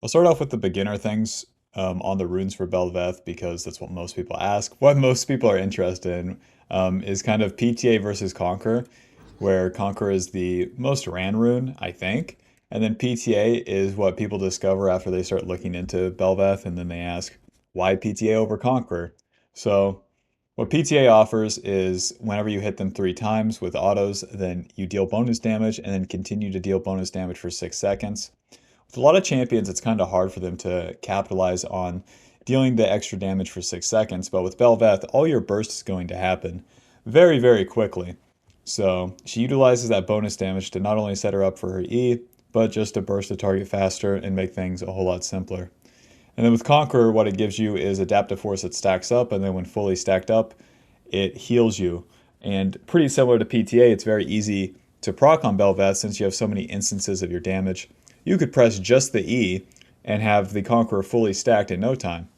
I'll start off with the beginner things on the runes for Belveth because that's what most people ask. What most people are interested in is kind of PTA versus Conquer, where Conquer is the most ran rune, I think. And then PTA is what people discover after they start looking into Belveth, and then they ask, why PTA over Conquer? So, what PTA offers is whenever you hit them 3 times with autos, then you deal bonus damage and then continue to deal bonus damage for 6 seconds. With a lot of champions, it's kind of hard for them to capitalize on dealing the extra damage for 6 seconds, but with Belveth, all your burst is going to happen very, very quickly. So she utilizes that bonus damage to not only set her up for her E, but just to burst the target faster and make things a whole lot simpler. And then with Conqueror, what it gives you is Adaptive Force that stacks up, and then when fully stacked up, it heals you. And pretty similar to PTA, it's very easy to proc on Belveth since you have so many instances of your damage. You could press just the E and have the Conqueror fully stacked in no time.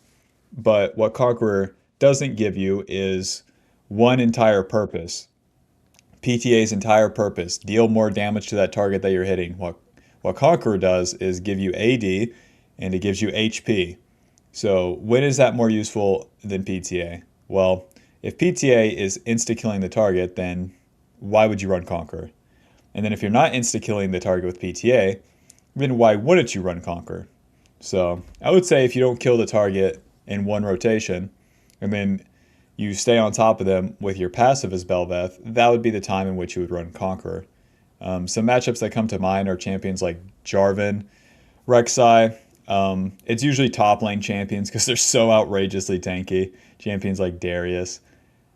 But what Conqueror doesn't give you is one entire purpose. PTA's entire purpose, deal more damage to that target that you're hitting. What Conqueror does is give you AD and it gives you HP. So when is that more useful than PTA? Well, if PTA is insta-killing the target, then why would you run Conqueror? And then if you're not insta-killing the target with PTA, then why wouldn't you run Conquer? So I would say if you don't kill the target in one rotation, and then you stay on top of them with your passive as Belveth, that would be the time in which you would run Conqueror. Some matchups that come to mind are champions like Jarvan, Rek'Sai. It's usually top lane champions because they're so outrageously tanky. Champions like Darius,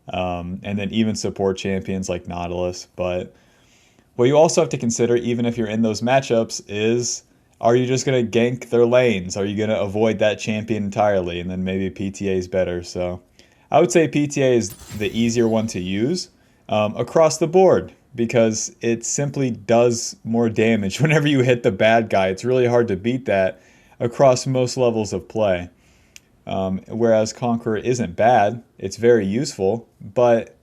and then even support champions like Nautilus. But what you also have to consider, even if you're in those matchups, is are you just going to gank their lanes? Are you going to avoid that champion entirely? And then maybe PTA is better. So I would say PTA is the easier one to use across the board because it simply does more damage whenever you hit the bad guy. It's really hard to beat that across most levels of play. Whereas Conqueror isn't bad, it's very useful, but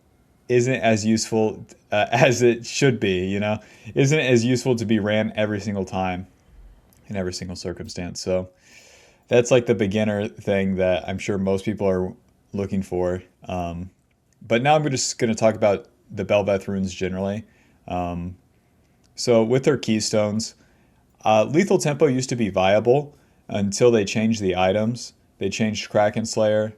isn't as useful as it should be, Isn't as useful to be ran every single time in every single circumstance. So that's like the beginner thing that I'm sure most people are looking for. But now I'm just going to talk about the Bel'veth Runes generally. So with their keystones, lethal tempo used to be viable until they changed the items. They changed Kraken Slayer.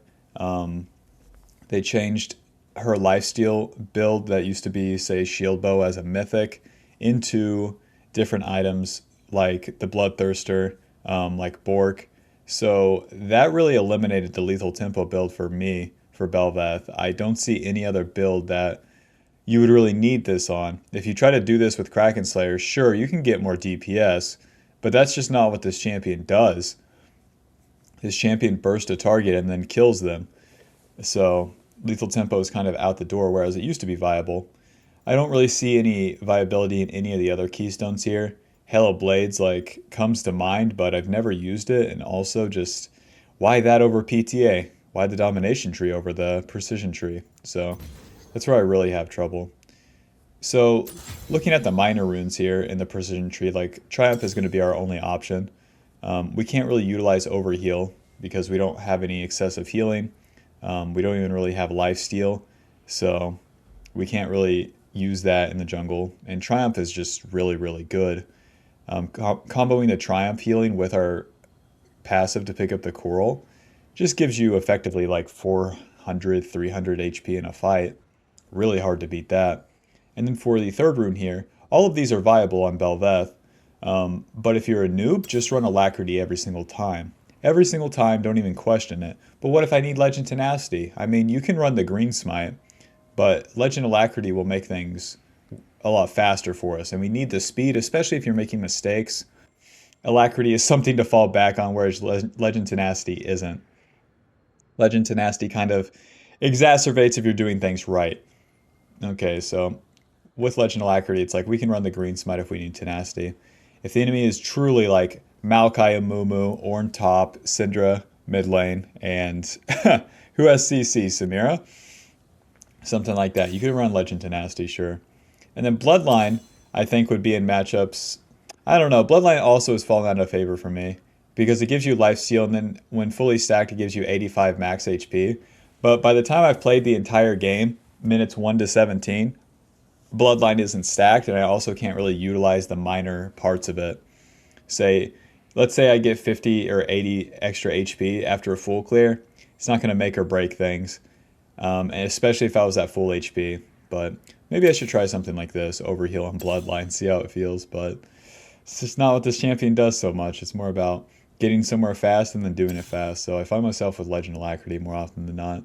They changed her lifesteal build that used to be, say, Shield Bow as a mythic into different items like the Bloodthirster, like Bork. So that really eliminated the lethal tempo build for me for Belveth. I don't see any other build that you would really need this on. If you try to do this with Kraken Slayer, sure, you can get more DPS, but that's just not what this champion does. This champion bursts a target and then kills them. So lethal tempo is kind of out the door, whereas it used to be viable. I don't really see any viability in any of the other keystones here. Halo Blades comes to mind, but I've never used it, and also just why that over PTA? Why the domination tree over the precision tree? So that's where I really have trouble. So looking at the minor runes here in the precision tree, Triumph is going to be our only option. We can't really utilize Overheal because we don't have any excessive healing. We don't even really have lifesteal, so we can't really use that in the jungle. And Triumph is just really, really good. Comboing the Triumph healing with our passive to pick up the Coral just gives you effectively 400, 300 HP in a fight. Really hard to beat that. And then for the third rune here, all of these are viable on Belveth. But if you're a noob, just run Alacrity every single time. Every single time, don't even question it. But what if I need Legend Tenacity? I mean, you can run the Green Smite, but Legend Alacrity will make things a lot faster for us. And we need the speed, especially if you're making mistakes. Alacrity is something to fall back on, whereas Legend Tenacity isn't. Legend Tenacity kind of exacerbates if you're doing things right. Okay, so with Legend Alacrity, it's we can run the Green Smite if we need Tenacity. If the enemy is truly Maokai and Mumu, Ornn top, Syndra mid lane, and who has CC? Samira? Something like that. You could run Legend Tenacity, sure. And then Bloodline, I think, would be in matchups. I don't know. Bloodline also has fallen out of favor for me. because it gives you life steal, and then when fully stacked, it gives you 85 max HP. But by the time I've played the entire game, minutes 1 to 17, Bloodline isn't stacked, and I also can't really utilize the minor parts of it. Say, let's say I get 50 or 80 extra HP after a full clear. It's not going to make or break things, and especially if I was at full HP. But maybe I should try something like this, overheal on Bloodline, see how it feels. But it's just not what this champion does so much. It's more about getting somewhere fast and then doing it fast. So I find myself with Legend Alacrity more often than not.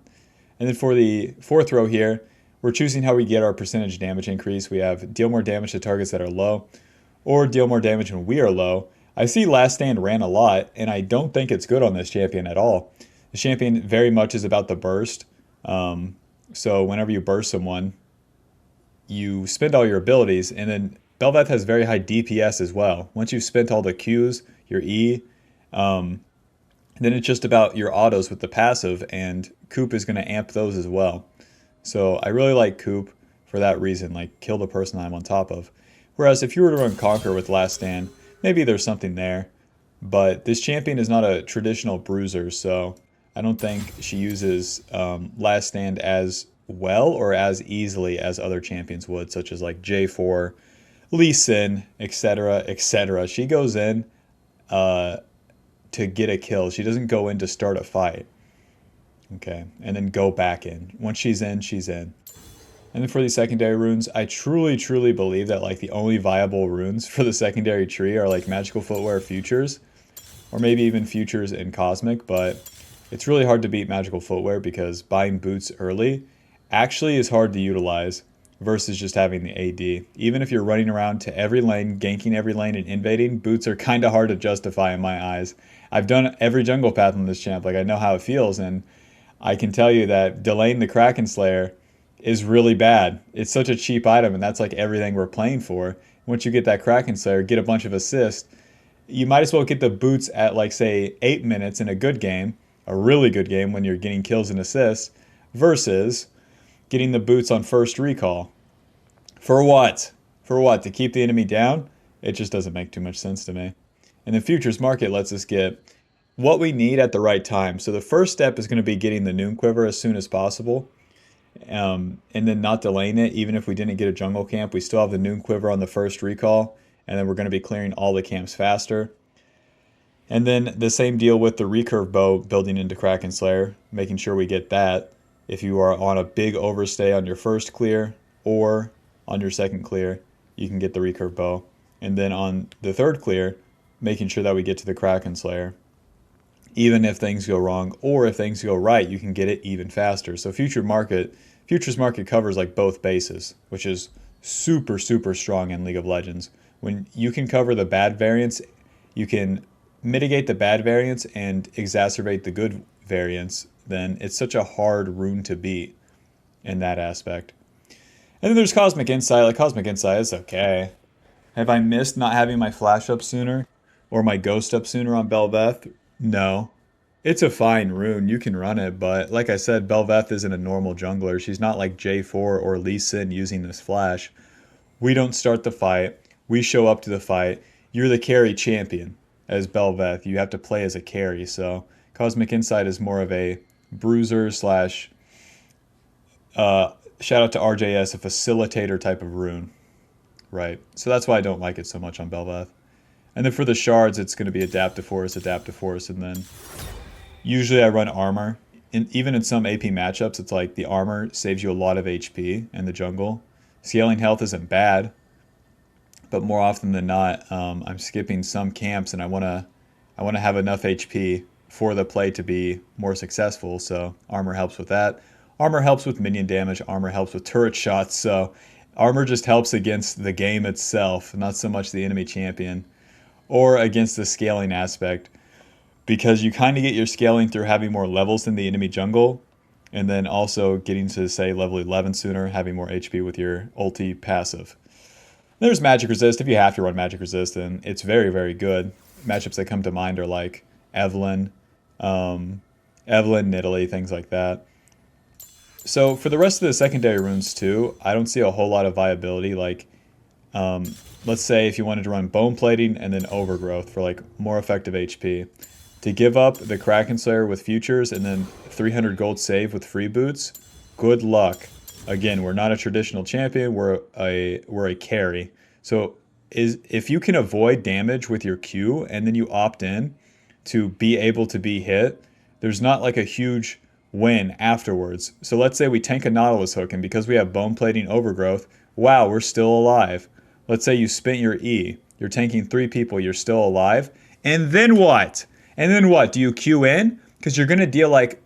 And then for the fourth row here, we're choosing how we get our percentage damage increase. We have deal more damage to targets that are low, or deal more damage when we are low. I see Last Stand ran a lot, and I don't think it's good on this champion at all. The champion very much is about the burst. So whenever you burst someone, you spend all your abilities, and then Belveth has very high DPS as well. Once you've spent all the Qs, your E, then it's just about your autos with the passive, and Coop is going to amp those as well. So I really like Coop for that reason, like kill the person I'm on top of. Whereas if you were to run Conquer with Last Stand, maybe there's something there. But this champion is not a traditional bruiser, so I don't think she uses Last Stand as well or as easily as other champions would, such as like J4, Lee Sin, etc., etc. She goes in to get a kill. She doesn't go in to start a fight. Okay, and then go back in. Once she's in, she's in. And then for the secondary runes, I truly, truly believe that like the only viable runes for the secondary tree are like Magical Footwear Futures, or maybe even Futures and Cosmic, but it's really hard to beat Magical Footwear because buying boots early actually is hard to utilize versus just having the AD. Even if you're running around to every lane, ganking every lane, and invading, boots are kind of hard to justify in my eyes. I've done every jungle path on this champ, like I know how it feels, and I can tell you that delaying the Kraken Slayer is really bad. It's such a cheap item, and that's like everything we're playing for. Once you get that Kraken Slayer, get a bunch of assists, you might as well get the boots at like say 8 minutes in a good game, a really good game when you're getting kills and assists, versus getting the boots on first recall. For what? For what? To keep the enemy down? It just doesn't make too much sense to me. And the futures market lets us get what we need at the right time. So the first step is going to be getting the Noon Quiver as soon as possible, and then not delaying it. Even if we didn't get a jungle camp, we still have the Noon Quiver on the first recall, and then we're going to be clearing all the camps faster. And then the same deal with the recurve bow building into Kraken Slayer, making sure we get that. If you are on a big overstay on your first clear or on your second clear, you can get the recurve bow. And then on the third clear, making sure that we get to the Kraken Slayer. Even if things go wrong, or if things go right, you can get it even faster. So futures market covers like both bases, which is super, super strong in League of Legends. When you can cover the bad variants, you can mitigate the bad variants and exacerbate the good variants, then it's such a hard rune to beat in that aspect. And then there's Cosmic Insight. Like Cosmic Insight is okay. Have I missed not having my flash up sooner or my ghost up sooner on Belveth? No. It's a fine rune. You can run it, but like I said, Belveth isn't a normal jungler. She's not like J4 or Lee Sin using this flash. We don't start the fight. We show up to the fight. You're the carry champion as Belveth. You have to play as a carry. So Cosmic Insight is more of a bruiser slash, shout out to RJS, a facilitator type of rune. Right. So that's why I don't like it so much on Belveth. And then for the shards, it's going to be Adaptive Force, and then usually I run armor. Even in some AP matchups, it's like the armor saves you a lot of HP in the jungle. Scaling health isn't bad, but more often than not, I'm skipping some camps, and I want to have enough HP for the play to be more successful. So armor helps with that. Armor helps with minion damage. Armor helps with turret shots. So armor just helps against the game itself, not so much the enemy champion, or against the scaling aspect, because you kind of get your scaling through having more levels than the enemy jungle, and then also getting to, say, level 11 sooner, having more HP with your ulti passive. There's Magic Resist. If you have to run Magic Resist, then it's very, very good. Matchups that come to mind are like Evelyn, Nidalee, things like that. So for the rest of the secondary runes too, I don't see a whole lot of viability. Like, let's say if you wanted to run bone plating and then overgrowth for like more effective HP, to give up the Kraken Slayer with futures and then 300 gold save with free boots, good luck. Again, we're not a traditional champion, we're a carry. So if you can avoid damage with your Q and then you opt in to be able to be hit, there's not like a huge win afterwards. So let's say we tank a Nautilus hook, and because we have bone plating overgrowth, wow, we're still alive. Let's say you spent your E, you're tanking 3 people, you're still alive, and then what? And then what? Do you Q in? Because you're going to deal like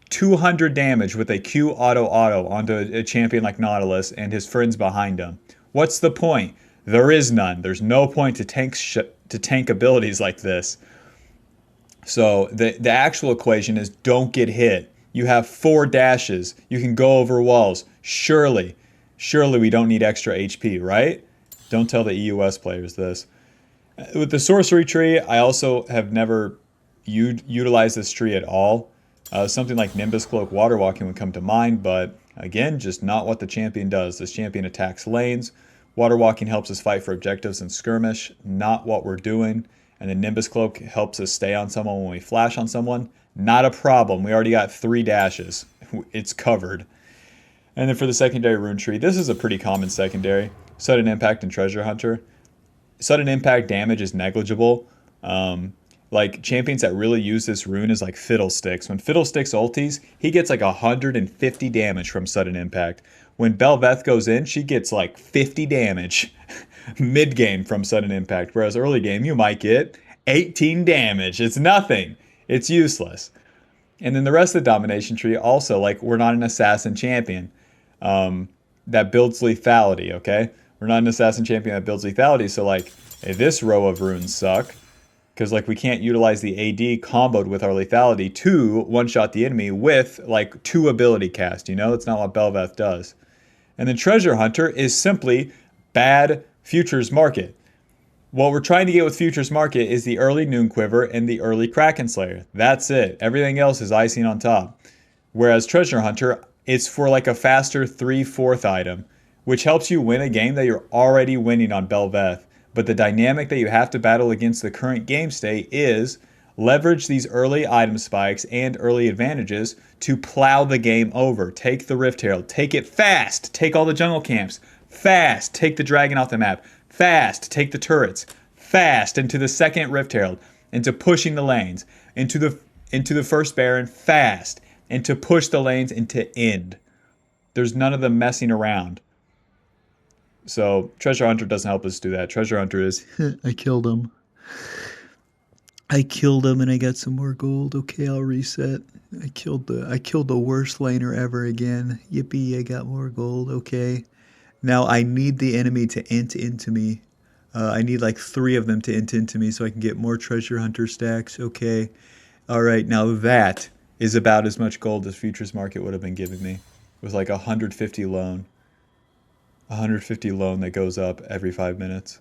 200 damage with a Q auto onto a champion like Nautilus and his friends behind him. What's the point? There is none. There's no point to tank abilities like this. So the actual equation is don't get hit. You have 4 dashes. You can go over walls. Surely we don't need extra HP, right? Don't tell the EUS players this. With the sorcery tree, I also have never utilized this tree at all. Something like Nimbus Cloak Water Walking would come to mind, but again, just not what the champion does. This champion attacks lanes. Water Walking helps us fight for objectives and skirmish, not what we're doing. And then Nimbus Cloak helps us stay on someone when we flash on someone. Not a problem. We already got 3 dashes. It's covered. And then for the secondary rune tree, this is a pretty common secondary. Sudden Impact and Treasure Hunter. Sudden Impact damage is negligible. Like champions that really use this rune is like Fiddlesticks. When Fiddlesticks ulties, he gets like 150 damage from Sudden Impact. When Belveth goes in, she gets like 50 damage mid-game from Sudden Impact. Whereas early game, you might get 18 damage. It's nothing. It's useless. And then the rest of the Domination tree also, like, we're not an assassin champion that builds lethality, okay? We're not an assassin champion that builds lethality, so like, hey, this row of runes suck. Because like we can't utilize the AD comboed with our lethality to one-shot the enemy with like 2 ability cast, you know? It's not what Belveth does. And then Treasure Hunter is simply bad Futures Market. What we're trying to get with Futures Market is the early Noon Quiver and the early Kraken Slayer. That's it. Everything else is icing on top. Whereas Treasure Hunter, it's for like a faster 3/4 item, which helps you win a game that you're already winning on Belveth. But the dynamic that you have to battle against the current game state is leverage these early item spikes and early advantages to plow the game over. Take the Rift Herald. Take it fast. Take all the jungle camps. Fast. Take the dragon off the map. Fast. Take the turrets. Fast into the second Rift Herald. Into pushing the lanes. Into the first Baron. Fast. And to push the lanes into end. There's none of them messing around. So Treasure Hunter doesn't help us do that. Treasure Hunter is, I killed him. I killed him and I got some more gold. Okay, I'll reset. I killed the worst laner ever again. Yippee, I got more gold. Okay. Now I need the enemy to int into me. I need like 3 of them to int into me so I can get more Treasure Hunter stacks. Okay. All right, now that is about as much gold as Futures Market would have been giving me. It was like 150 loan. 150 loan that goes up every 5 minutes.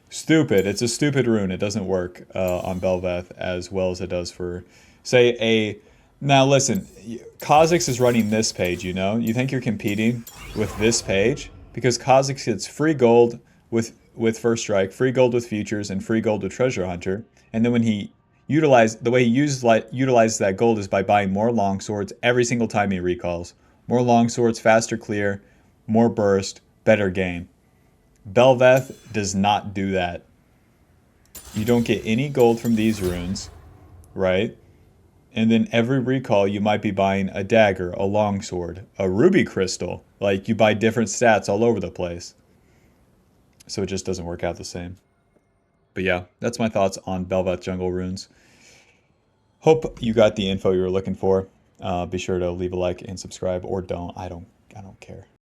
Stupid. It's a stupid rune. It doesn't work on Belveth as well as it does for, say, a... Now listen, Kha'Zix is running this page, you know? You think you're competing with this page? Because Kha'Zix gets free gold with First Strike, free gold with Futures, and free gold with Treasure Hunter. And then when he the way he utilizes that gold is by buying more longswords every single time he recalls. More longswords, faster clear, more burst, better game. Belveth does not do that. You don't get any gold from these runes, right? And then every recall you might be buying a dagger, a longsword, a ruby crystal. Like you buy different stats all over the place. So it just doesn't work out the same. But yeah, that's my thoughts on Belveth jungle runes. Hope you got the info you were looking for. Be sure to leave a like and subscribe, or don't. I don't care.